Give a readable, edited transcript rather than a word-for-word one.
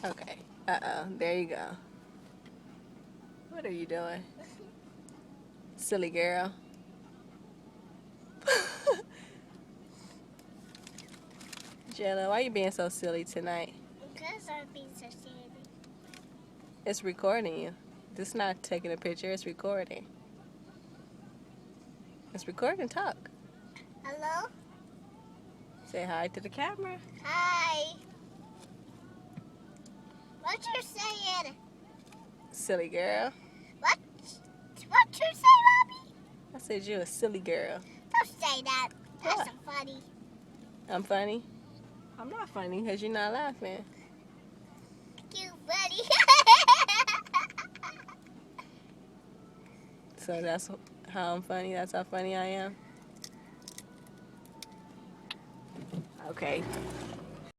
Okay. Uh-oh. There you go. What are you doing? Silly girl. Jella, why you being so silly tonight? Because I'm being so silly. It's recording you. This not taking a picture, it's recording. It's recording, talk. Hello? Say hi to the camera. Hi. What you saying? Silly girl. What? What you say, Bobby? I said you a silly girl. Don't say that. That's What? so funny. I'm funny? I'm not funny because you're not laughing. You funny. So that's how I'm funny. That's how funny I am. Okay.